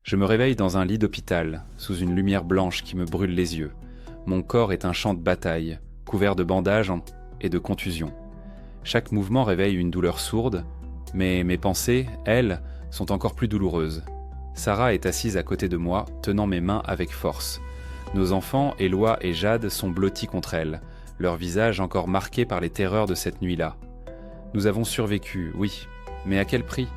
Je me réveille dans un lit d'hôpital, sous une lumière blanche qui me brûle les yeux. Mon corps est un champ de bataille, couvert de bandages et de contusions. Chaque mouvement réveille une douleur sourde, mais mes pensées, elles, sont encore plus douloureuses. Sarah est assise à côté de moi, tenant mes mains avec force. Nos enfants, Éloi et Jade, sont blottis contre elle, leurs visages encore marqués par les terreurs de cette nuit-là. Nous avons survécu, oui, mais à quel prix ?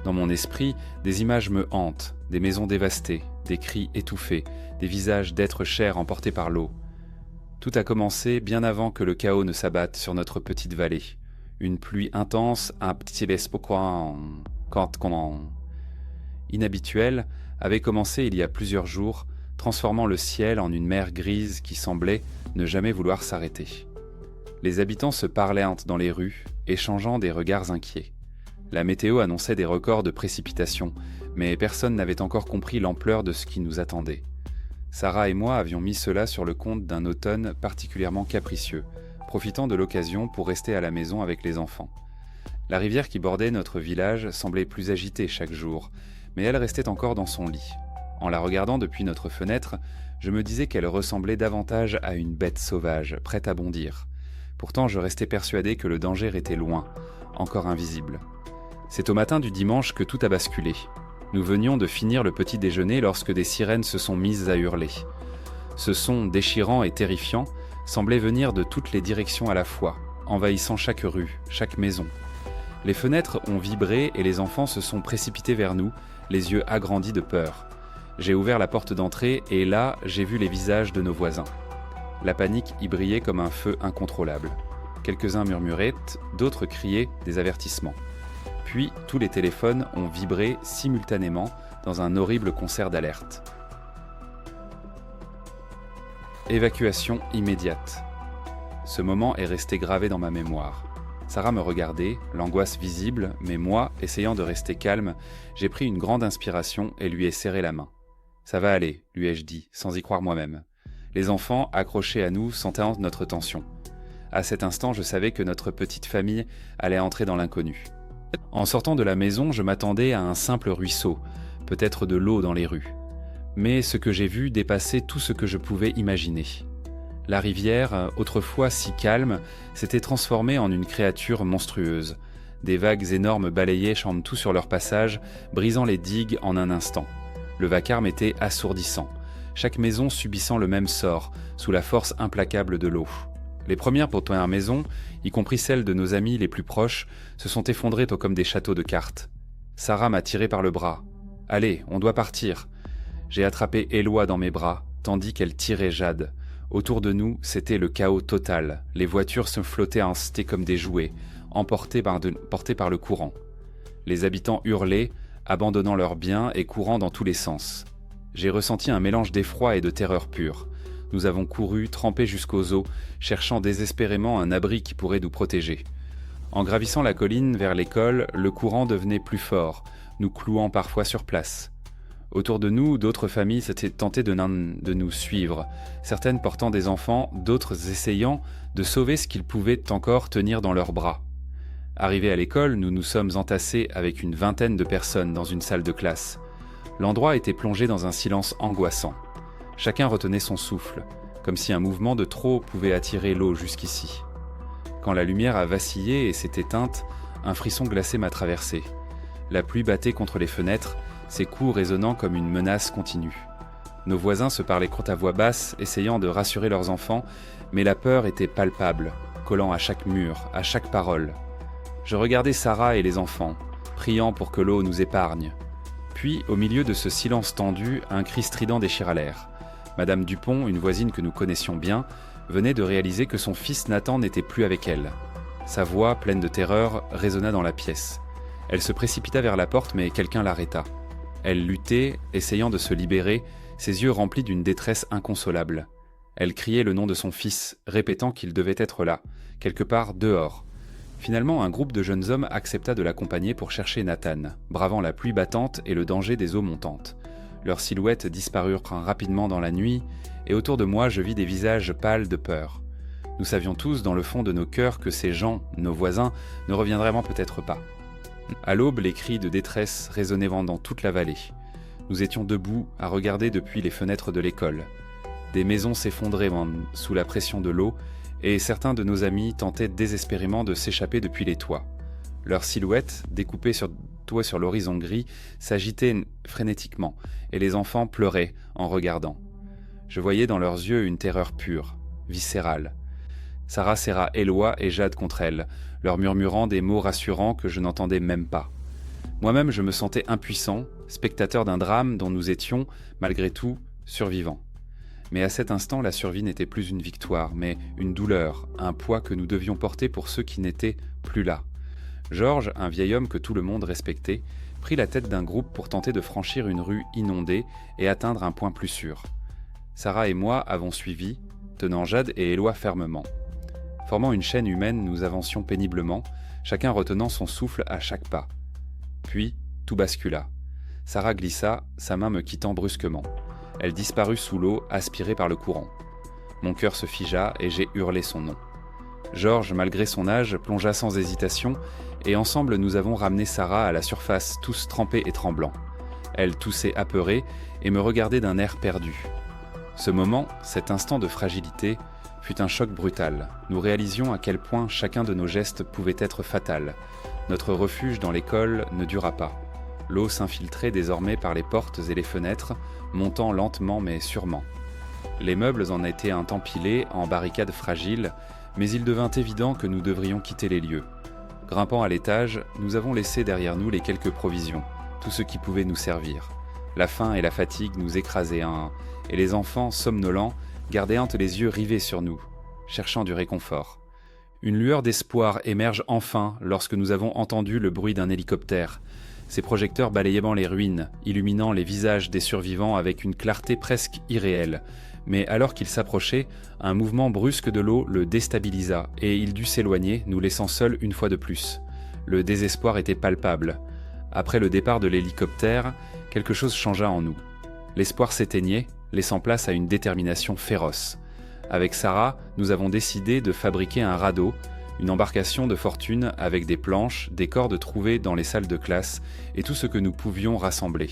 Dans mon esprit, des images me hantent, des maisons dévastées, des cris étouffés, des visages d'êtres chers emportés par l'eau. Tout a commencé bien avant que le chaos ne s'abatte sur notre petite vallée. Une pluie intense, un petit inhabituelle, avait commencé il y a plusieurs jours, transformant le ciel en une mer grise qui semblait ne jamais vouloir s'arrêter. Les habitants se parlaient dans les rues, échangeant des regards inquiets. La météo annonçait des records de précipitations, mais personne n'avait encore compris l'ampleur de ce qui nous attendait. Sarah et moi avions mis cela sur le compte d'un automne particulièrement capricieux, profitant de l'occasion pour rester à la maison avec les enfants. La rivière qui bordait notre village semblait plus agitée chaque jour, mais elle restait encore dans son lit. En la regardant depuis notre fenêtre, je me disais qu'elle ressemblait davantage à une bête sauvage, prête à bondir. Pourtant, je restais persuadé que le danger était loin, encore invisible. C'est au matin du dimanche que tout a basculé. Nous venions de finir le petit déjeuner lorsque des sirènes se sont mises à hurler. Ce son déchirant et terrifiant semblait venir de toutes les directions à la fois, envahissant chaque rue, chaque maison. Les fenêtres ont vibré et les enfants se sont précipités vers nous, les yeux agrandis de peur. J'ai ouvert la porte d'entrée et là, j'ai vu les visages de nos voisins. La panique y brillait comme un feu incontrôlable. Quelques-uns murmuraient, d'autres criaient des avertissements. Puis, tous les téléphones ont vibré simultanément dans un horrible concert d'alerte. Évacuation immédiate. Ce moment est resté gravé dans ma mémoire. Sarah me regardait, l'angoisse visible, mais moi, essayant de rester calme, j'ai pris une grande inspiration et lui ai serré la main. « Ça va aller », lui ai-je dit, sans y croire moi-même. Les enfants, accrochés à nous, sentaient notre tension. À cet instant, je savais que notre petite famille allait entrer dans l'inconnu. En sortant de la maison, je m'attendais à un simple ruisseau, peut-être de l'eau dans les rues. Mais ce que j'ai vu dépassait tout ce que je pouvais imaginer. La rivière, autrefois si calme, s'était transformée en une créature monstrueuse. Des vagues énormes balayaient tout sur leur passage, brisant les digues en un instant. Le vacarme était assourdissant, chaque maison subissant le même sort, sous la force implacable de l'eau. Les premières maisons, y compris celles de nos amis les plus proches, se sont effondrées comme des châteaux de cartes. Sarah m'a tiré par le bras. « Allez, on doit partir !» J'ai attrapé Éloi dans mes bras, tandis qu'elle tirait Jade. Autour de nous, c'était le chaos total. Les voitures se flottaient ainsi comme des jouets, portées par le courant. Les habitants hurlaient, abandonnant leurs biens et courant dans tous les sens. J'ai ressenti un mélange d'effroi et de terreur pure. Nous avons couru, trempés jusqu'aux os, cherchant désespérément un abri qui pourrait nous protéger. En gravissant la colline vers l'école, le courant devenait plus fort, nous clouant parfois sur place. Autour de nous, d'autres familles s'étaient tentées de nous suivre, certaines portant des enfants, d'autres essayant de sauver ce qu'ils pouvaient encore tenir dans leurs bras. Arrivés à l'école, nous nous sommes entassés avec une vingtaine de personnes dans une salle de classe. L'endroit était plongé dans un silence angoissant. Chacun retenait son souffle, comme si un mouvement de trop pouvait attirer l'eau jusqu'ici. Quand la lumière a vacillé et s'est éteinte, un frisson glacé m'a traversé. La pluie battait contre les fenêtres, ses coups résonnant comme une menace continue. Nos voisins se parlaient à voix basse, essayant de rassurer leurs enfants, mais la peur était palpable, collant à chaque mur, à chaque parole. Je regardais Sarah et les enfants, priant pour que l'eau nous épargne. Puis, au milieu de ce silence tendu, un cri strident déchira l'air. Madame Dupont, une voisine que nous connaissions bien, venait de réaliser que son fils Nathan n'était plus avec elle. Sa voix, pleine de terreur, résonna dans la pièce. Elle se précipita vers la porte, mais quelqu'un l'arrêta. Elle luttait, essayant de se libérer, ses yeux remplis d'une détresse inconsolable. Elle criait le nom de son fils, répétant qu'il devait être là, quelque part dehors. Finalement, un groupe de jeunes hommes accepta de l'accompagner pour chercher Nathan, bravant la pluie battante et le danger des eaux montantes. Leurs silhouettes disparurent rapidement dans la nuit, et autour de moi je vis des visages pâles de peur. Nous savions tous dans le fond de nos cœurs que ces gens, nos voisins, ne reviendraient peut-être pas. À l'aube, les cris de détresse résonnaient dans toute la vallée. Nous étions debout à regarder depuis les fenêtres de l'école. Des maisons s'effondraient sous la pression de l'eau et certains de nos amis tentaient désespérément de s'échapper depuis les toits. Leurs silhouettes, découpées sur l'horizon gris, s'agitaient frénétiquement et les enfants pleuraient en regardant. Je voyais dans leurs yeux une terreur pure, viscérale. Sarah serra Éloi et Jade contre elle, leur murmurant des mots rassurants que je n'entendais même pas. Moi-même, je me sentais impuissant, spectateur d'un drame dont nous étions, malgré tout, survivants. Mais à cet instant, la survie n'était plus une victoire, mais une douleur, un poids que nous devions porter pour ceux qui n'étaient plus là. Georges, un vieil homme que tout le monde respectait, prit la tête d'un groupe pour tenter de franchir une rue inondée et atteindre un point plus sûr. Sarah et moi avons suivi, tenant Jade et Éloi fermement. Formant une chaîne humaine, nous avancions péniblement, chacun retenant son souffle à chaque pas. Puis, tout bascula. Sarah glissa, sa main me quittant brusquement. Elle disparut sous l'eau, aspirée par le courant. Mon cœur se figea et j'ai hurlé son nom. Georges, malgré son âge, plongea sans hésitation, et ensemble nous avons ramené Sarah à la surface, tous trempés et tremblants. Elle toussait apeurée et me regardait d'un air perdu. Ce moment, cet instant de fragilité, fut un choc brutal. Nous réalisions à quel point chacun de nos gestes pouvait être fatal. Notre refuge dans l'école ne dura pas. L'eau s'infiltrait désormais par les portes et les fenêtres, montant lentement mais sûrement. Les meubles en étaient empilés en barricades fragiles, mais il devint évident que nous devrions quitter les lieux. Grimpant à l'étage, nous avons laissé derrière nous les quelques provisions, tout ce qui pouvait nous servir. La faim et la fatigue nous écrasaient un à un, et les enfants, somnolents, gardaient les yeux rivés sur nous, cherchant du réconfort. Une lueur d'espoir émerge enfin lorsque nous avons entendu le bruit d'un hélicoptère, ses projecteurs balayant les ruines, illuminant les visages des survivants avec une clarté presque irréelle. Mais alors qu'il s'approchait, un mouvement brusque de l'eau le déstabilisa et il dut s'éloigner, nous laissant seuls une fois de plus. Le désespoir était palpable. Après le départ de l'hélicoptère, quelque chose changea en nous. L'espoir s'éteignait, laissant place à une détermination féroce. Avec Sarah, nous avons décidé de fabriquer un radeau, une embarcation de fortune avec des planches, des cordes trouvées dans les salles de classe et tout ce que nous pouvions rassembler.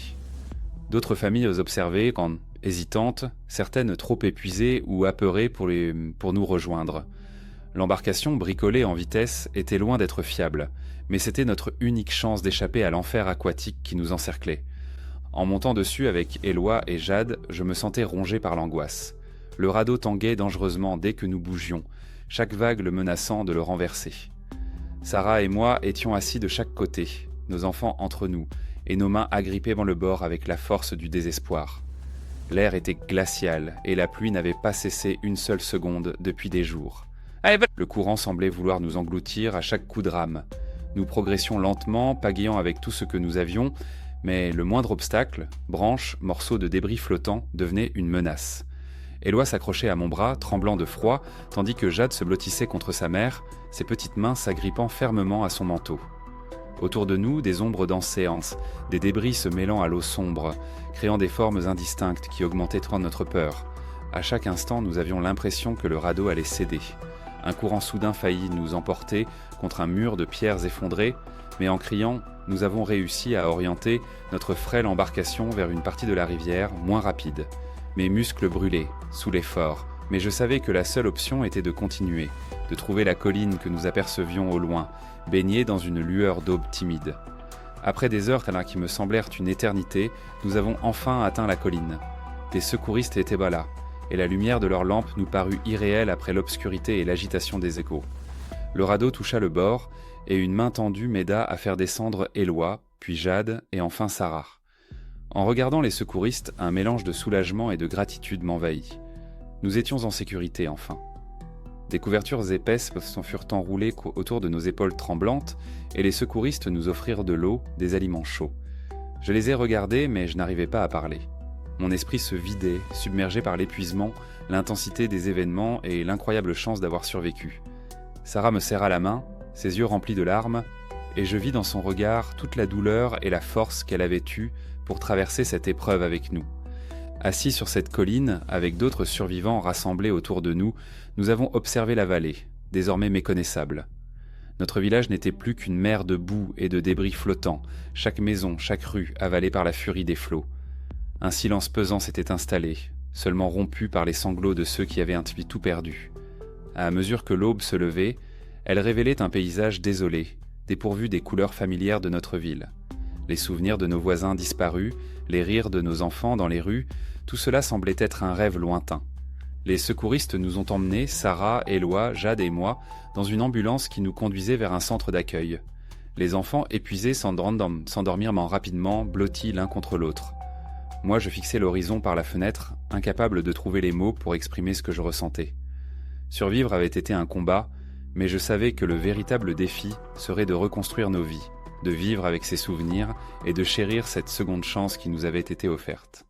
D'autres familles observaient, quand hésitantes, certaines trop épuisées ou apeurées pour nous rejoindre. L'embarcation bricolée en vitesse était loin d'être fiable, mais c'était notre unique chance d'échapper à l'enfer aquatique qui nous encerclait. En montant dessus avec Éloi et Jade, je me sentais rongé par l'angoisse. Le radeau tanguait dangereusement dès que nous bougions, chaque vague le menaçant de le renverser. Sarah et moi étions assis de chaque côté, nos enfants entre nous, et nos mains agrippées dans le bord avec la force du désespoir. L'air était glacial et la pluie n'avait pas cessé une seule seconde depuis des jours. Le courant semblait vouloir nous engloutir à chaque coup de rame. Nous progressions lentement, pagayant avec tout ce que nous avions, mais le moindre obstacle, branche, morceau de débris flottant, devenait une menace. Éloi s'accrochait à mon bras, tremblant de froid, tandis que Jade se blottissait contre sa mère, ses petites mains s'agrippant fermement à son manteau. Autour de nous, des ombres dansaient, des débris se mêlant à l'eau sombre, créant des formes indistinctes qui augmentaient trop notre peur. À chaque instant, nous avions l'impression que le radeau allait céder. Un courant soudain faillit nous emporter contre un mur de pierres effondrées, mais en criant, nous avons réussi à orienter notre frêle embarcation vers une partie de la rivière moins rapide. Mes muscles brûlaient, sous l'effort, mais je savais que la seule option était de continuer, de trouver la colline que nous apercevions au loin, baignée dans une lueur d'aube timide. Après des heures qui me semblèrent une éternité, nous avons enfin atteint la colline. Des secouristes étaient là, et la lumière de leurs lampes nous parut irréelle après l'obscurité et l'agitation des échos. Le radeau toucha le bord, et une main tendue m'aida à faire descendre Éloi, puis Jade, et enfin Sarah. En regardant les secouristes, un mélange de soulagement et de gratitude m'envahit. Nous étions en sécurité enfin. Des couvertures épaisses s'en furent enroulées autour de nos épaules tremblantes, et les secouristes nous offrirent de l'eau, des aliments chauds. Je les ai regardés, mais je n'arrivais pas à parler. Mon esprit se vidait, submergé par l'épuisement, l'intensité des événements et l'incroyable chance d'avoir survécu. Sarah me serra la main, ses yeux remplis de larmes, et je vis dans son regard toute la douleur et la force qu'elle avait eue pour traverser cette épreuve avec nous. Assis sur cette colline, avec d'autres survivants rassemblés autour de nous, nous avons observé la vallée, désormais méconnaissable. Notre village n'était plus qu'une mer de boue et de débris flottants, chaque maison, chaque rue avalée par la furie des flots. Un silence pesant s'était installé, seulement rompu par les sanglots de ceux qui avaient ainsi tout perdu. À mesure que l'aube se levait, elle révélait un paysage désolé, dépourvu des couleurs familières de notre ville. Les souvenirs de nos voisins disparus, les rires de nos enfants dans les rues, tout cela semblait être un rêve lointain. Les secouristes nous ont emmenés, Sarah, Éloi, Jade et moi, dans une ambulance qui nous conduisait vers un centre d'accueil. Les enfants épuisés s'endormirent rapidement, blottis l'un contre l'autre. Moi, je fixais l'horizon par la fenêtre, incapable de trouver les mots pour exprimer ce que je ressentais. Survivre avait été un combat, mais je savais que le véritable défi serait de reconstruire nos vies, de vivre avec ces souvenirs et de chérir cette seconde chance qui nous avait été offerte.